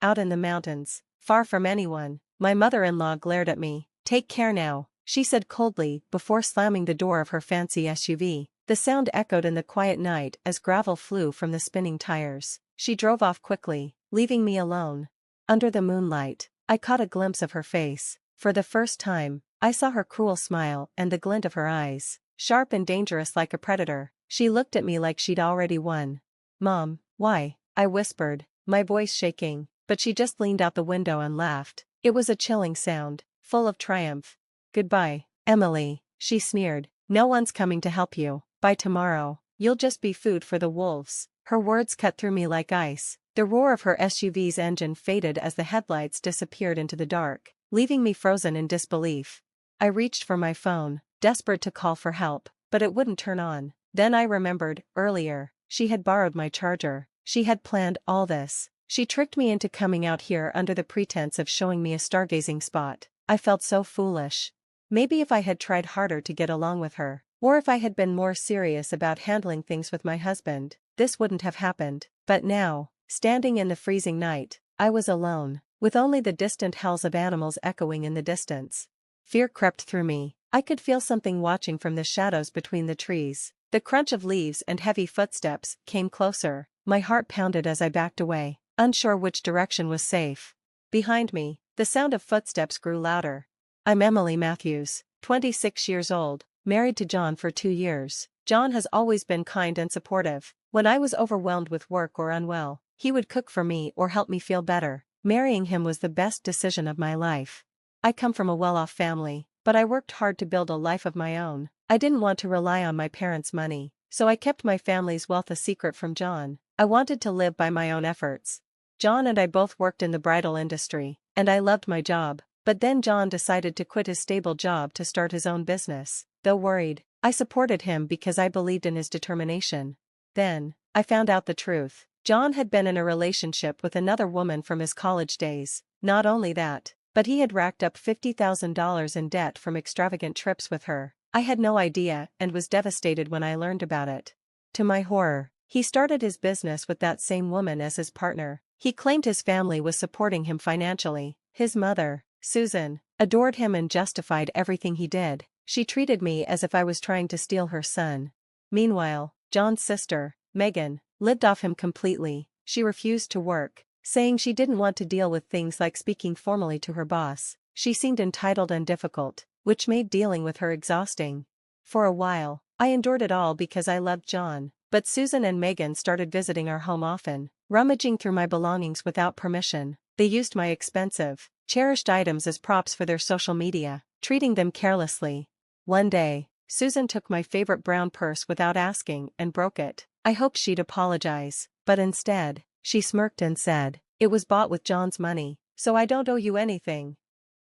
out in the mountains, far from anyone. My mother-in-law glared at me. "Take care now," she said coldly before slamming the door of her fancy SUV. The sound echoed in the quiet night as gravel flew from the spinning tires. She drove off quickly, leaving me alone. Under the moonlight, I caught a glimpse of her face. For the first time, I saw her cruel smile and the glint of her eyes, sharp and dangerous like a predator. She looked at me like she'd already won. "Mom, why?" I whispered, my voice shaking, but she just leaned out the window and laughed. It was a chilling sound, full of triumph. "Goodbye, Emily," she sneered. "No one's coming to help you. By tomorrow, you'll just be food for the wolves." Her words cut through me like ice. The roar of her SUV's engine faded as the headlights disappeared into the dark, leaving me frozen in disbelief. I reached for my phone, desperate to call for help, but it wouldn't turn on. Then I remembered, earlier, she had borrowed my charger. She had planned all this. She tricked me into coming out here under the pretense of showing me a stargazing spot. I felt so foolish. Maybe if I had tried harder to get along with her, or if I had been more serious about handling things with my husband, this wouldn't have happened. But now, standing in the freezing night, I was alone, with only the distant howls of animals echoing in the distance. Fear crept through me. I could feel something watching from the shadows between the trees. The crunch of leaves and heavy footsteps came closer. My heart pounded as I backed away, unsure which direction was safe. Behind me, the sound of footsteps grew louder. "I'm Emily Matthews, 26 years old, married to John for 2 years. John has always been kind and supportive. When I was overwhelmed with work or unwell, he would cook for me or help me feel better. Marrying him was the best decision of my life. I come from a well-off family, but I worked hard to build a life of my own. I didn't want to rely on my parents' money, so I kept my family's wealth a secret from John. I wanted to live by my own efforts. John and I both worked in the bridal industry, and I loved my job. But then John decided to quit his stable job to start his own business. Though worried, I supported him because I believed in his determination. Then, I found out the truth. John had been in a relationship with another woman from his college days. Not only that, but he had racked up $50,000 in debt from extravagant trips with her. I had no idea and was devastated when I learned about it. To my horror, he started his business with that same woman as his partner. He claimed his family was supporting him financially. His mother, Susan, adored him and justified everything he did. She treated me as if I was trying to steal her son. Meanwhile, John's sister, Megan, lived off him completely. She refused to work, saying she didn't want to deal with things like speaking formally to her boss. She seemed entitled and difficult, which made dealing with her exhausting. For a while, I endured it all because I loved John, but Susan and Megan started visiting our home often, rummaging through my belongings without permission. They used my expensive, cherished items as props for their social media, treating them carelessly. One day, Susan took my favorite brown purse without asking and broke it. I hoped she'd apologize, but instead, she smirked and said, "It was bought with John's money, so I don't owe you anything."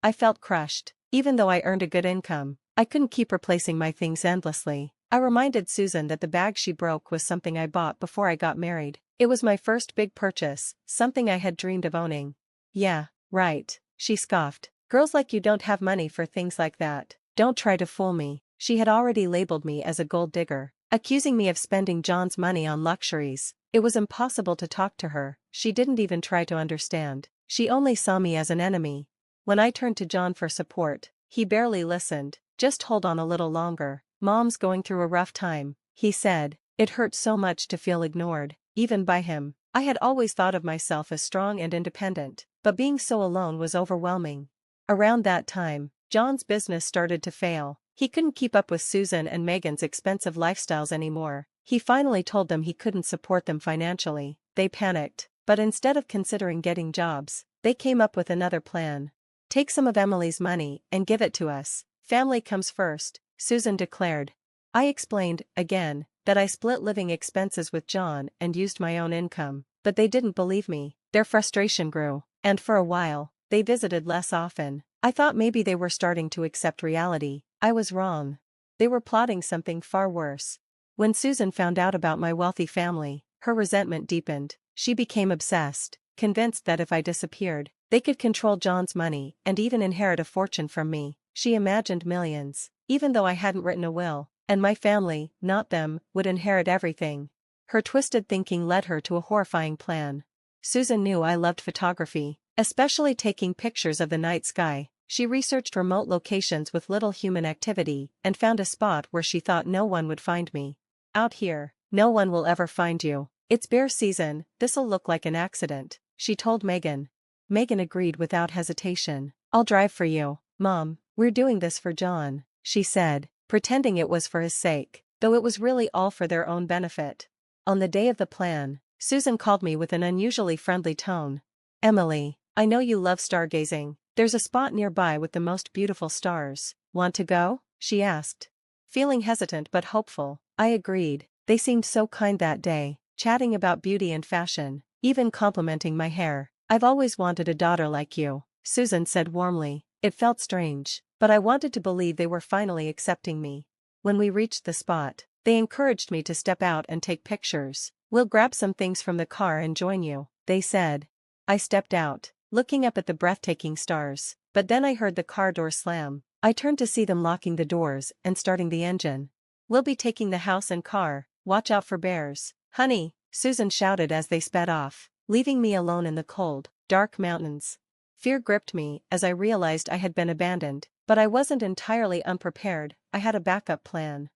I felt crushed. Even though I earned a good income, I couldn't keep replacing my things endlessly. I reminded Susan that the bag she broke was something I bought before I got married. It was my first big purchase, something I had dreamed of owning. "Yeah, right," she scoffed. "Girls like you don't have money for things like that. Don't try to fool me." She had already labeled me as a gold digger, accusing me of spending John's money on luxuries. It was impossible to talk to her. She didn't even try to understand. She only saw me as an enemy. When I turned to John for support, he barely listened. "Just hold on a little longer. Mom's going through a rough time," he said. It hurt so much to feel ignored, even by him. I had always thought of myself as strong and independent, but being so alone was overwhelming. Around that time, John's business started to fail. He couldn't keep up with Susan and Megan's expensive lifestyles anymore. He finally told them he couldn't support them financially. They panicked, but instead of considering getting jobs, they came up with another plan. "Take some of Emily's money and give it to us. Family comes first," Susan declared. I explained, again, that I split living expenses with John and used my own income, but they didn't believe me. Their frustration grew, and for a while, they visited less often. I thought maybe they were starting to accept reality. I was wrong. They were plotting something far worse. When Susan found out about my wealthy family, her resentment deepened. She became obsessed, convinced that if I disappeared, they could control John's money and even inherit a fortune from me. She imagined millions, even though I hadn't written a will, and my family, not them, would inherit everything. Her twisted thinking led her to a horrifying plan. Susan knew I loved photography, especially taking pictures of the night sky. She researched remote locations with little human activity and found a spot where she thought no one would find me. Out here, no one will ever find you. It's bear season, this'll look like an accident, she told Megan. Megan agreed without hesitation. I'll drive for you, Mom, we're doing this for John, she said, pretending it was for his sake, though it was really all for their own benefit. On the day of the plan, Susan called me with an unusually friendly tone. Emily, I know you love stargazing. There's a spot nearby with the most beautiful stars. Want to go? She asked. Feeling hesitant but hopeful, I agreed. They seemed so kind that day, chatting about beauty and fashion, even complimenting my hair. I've always wanted a daughter like you, Susan said warmly. It felt strange, but I wanted to believe they were finally accepting me. When we reached the spot, they encouraged me to step out and take pictures. We'll grab some things from the car and join you, they said. I stepped out, looking up at the breathtaking stars, but then I heard the car door slam. I turned to see them locking the doors and starting the engine. We'll be taking the house and car, watch out for bears, honey, Susan shouted as they sped off, leaving me alone in the cold, dark mountains. Fear gripped me as I realized I had been abandoned, but I wasn't entirely unprepared. I had a backup plan.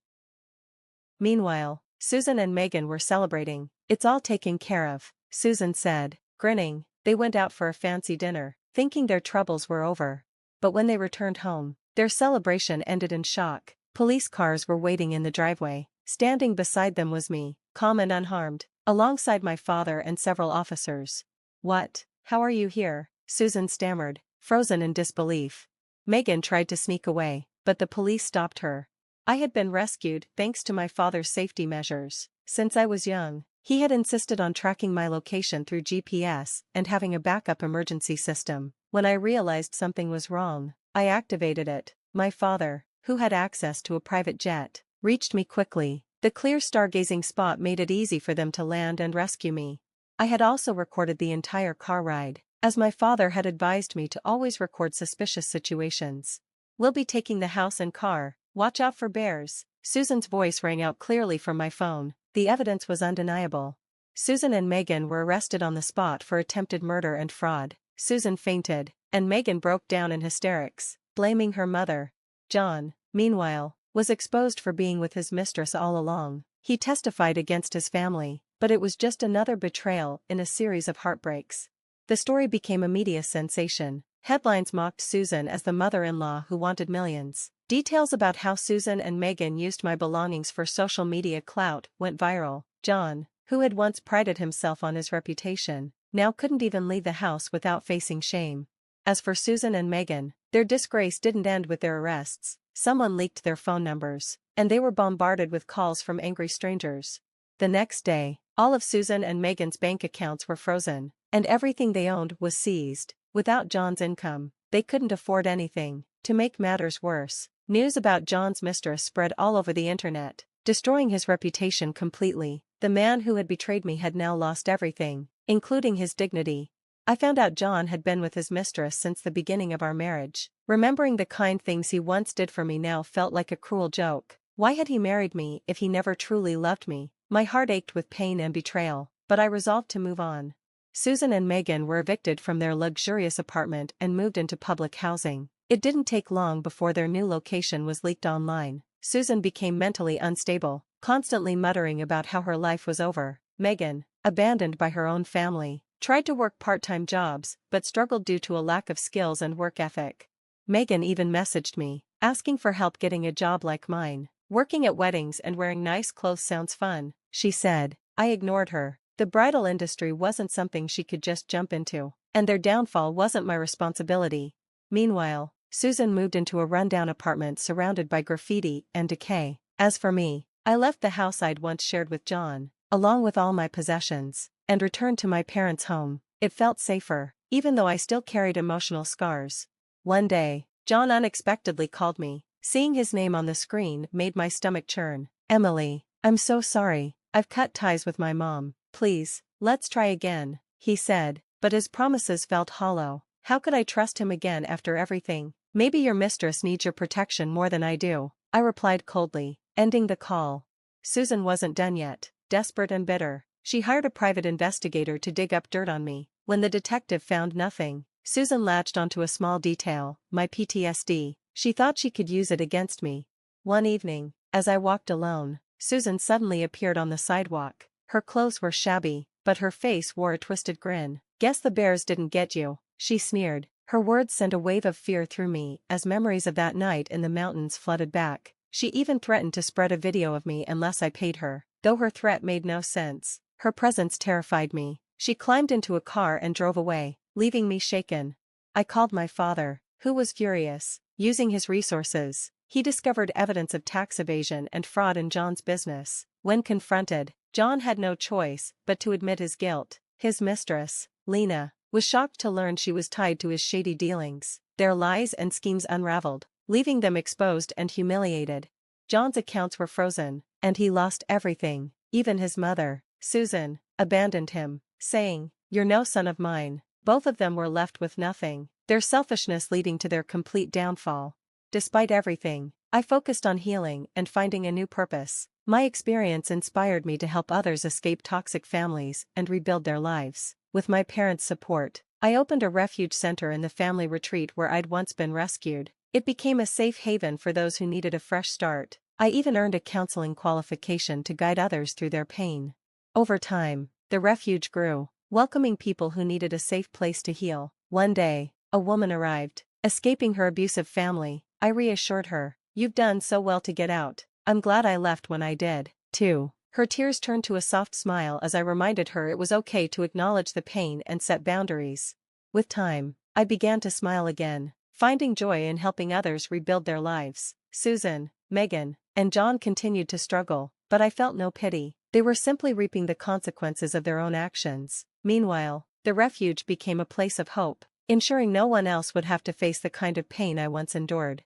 Meanwhile, Susan and Megan were celebrating. It's all taken care of, Susan said, grinning. They went out for a fancy dinner, thinking their troubles were over. But when they returned home, their celebration ended in shock. Police cars were waiting in the driveway. Standing beside them was me, calm and unharmed, alongside my father and several officers. What? How are you here? Susan stammered, frozen in disbelief. Megan tried to sneak away, but the police stopped her. I had been rescued thanks to my father's safety measures. Since I was young, he had insisted on tracking my location through GPS and having a backup emergency system. When I realized something was wrong, I activated it. My father, who had access to a private jet, reached me quickly. The clear stargazing spot made it easy for them to land and rescue me. I had also recorded the entire car ride, as my father had advised me to always record suspicious situations. We'll be taking the house and car, watch out for bears. Susan's voice rang out clearly from my phone. The evidence was undeniable. Susan and Megan were arrested on the spot for attempted murder and fraud. Susan fainted, and Megan broke down in hysterics, blaming her mother. John, meanwhile, was exposed for being with his mistress all along. He testified against his family, but it was just another betrayal in a series of heartbreaks. The story became a media sensation. Headlines mocked Susan as the mother-in-law who wanted millions. Details about how Susan and Megan used my belongings for social media clout went viral. John, who had once prided himself on his reputation, now couldn't even leave the house without facing shame. As for Susan and Megan, their disgrace didn't end with their arrests. Someone leaked their phone numbers, and they were bombarded with calls from angry strangers. The next day, all of Susan and Megan's bank accounts were frozen, and everything they owned was seized. Without John's income, they couldn't afford anything. To make matters worse, news about John's mistress spread all over the internet, destroying his reputation completely. The man who had betrayed me had now lost everything, including his dignity. I found out John had been with his mistress since the beginning of our marriage. Remembering the kind things he once did for me now felt like a cruel joke. Why had he married me if he never truly loved me? My heart ached with pain and betrayal, but I resolved to move on. Susan and Megan were evicted from their luxurious apartment and moved into public housing. It didn't take long before their new location was leaked online. Susan became mentally unstable, constantly muttering about how her life was over. Megan, abandoned by her own family, tried to work part-time jobs but struggled due to a lack of skills and work ethic. Megan even messaged me, asking for help getting a job like mine. Working at weddings and wearing nice clothes sounds fun, she said. I ignored her. The bridal industry wasn't something she could just jump into, and their downfall wasn't my responsibility. Meanwhile, Susan moved into a rundown apartment surrounded by graffiti and decay. As for me, I left the house I'd once shared with John, along with all my possessions, and returned to my parents' home. It felt safer, even though I still carried emotional scars. One day, John unexpectedly called me. Seeing his name on the screen made my stomach churn. Emily, I'm so sorry, I've cut ties with my mom. Please, let's try again, he said, but his promises felt hollow. How could I trust him again after everything? Maybe your mistress needs your protection more than I do, I replied coldly, ending the call. Susan wasn't done yet. Desperate and bitter, She hired a private investigator to dig up dirt on me. When the detective found nothing, Susan latched onto a small detail, my PTSD. She thought she could use it against me. One evening, as I walked alone, Susan suddenly appeared on the sidewalk. Her clothes were shabby, but her face wore a twisted grin. "Guess the bears didn't get you," she sneered. Her words sent a wave of fear through me as memories of that night in the mountains flooded back. She even threatened to spread a video of me unless I paid her. Though her threat made no sense, her presence terrified me. She climbed into a car and drove away, leaving me shaken. I called my father, who was furious. Using his resources, he discovered evidence of tax evasion and fraud in John's business. When confronted, John had no choice but to admit his guilt. His mistress, Lena, was shocked to learn she was tied to his shady dealings. Their lies and schemes unraveled, leaving them exposed and humiliated. John's accounts were frozen, and he lost everything, even his mother. Susan abandoned him, saying, "You're no son of mine." Both of them were left with nothing, their selfishness leading to their complete downfall. Despite everything, I focused on healing and finding a new purpose. My experience inspired me to help others escape toxic families and rebuild their lives. With my parents' support, I opened a refuge center in the family retreat where I'd once been rescued. It became a safe haven for those who needed a fresh start. I even earned a counseling qualification to guide others through their pain. Over time, the refuge grew, welcoming people who needed a safe place to heal. One day, a woman arrived, escaping her abusive family. I reassured her, "You've done so well to get out. I'm glad I left when I did, too." Her tears turned to a soft smile as I reminded her it was okay to acknowledge the pain and set boundaries. With time, I began to smile again, finding joy in helping others rebuild their lives. Susan, Megan, and John continued to struggle, but I felt no pity. They were simply reaping the consequences of their own actions. Meanwhile, the refuge became a place of hope, ensuring no one else would have to face the kind of pain I once endured.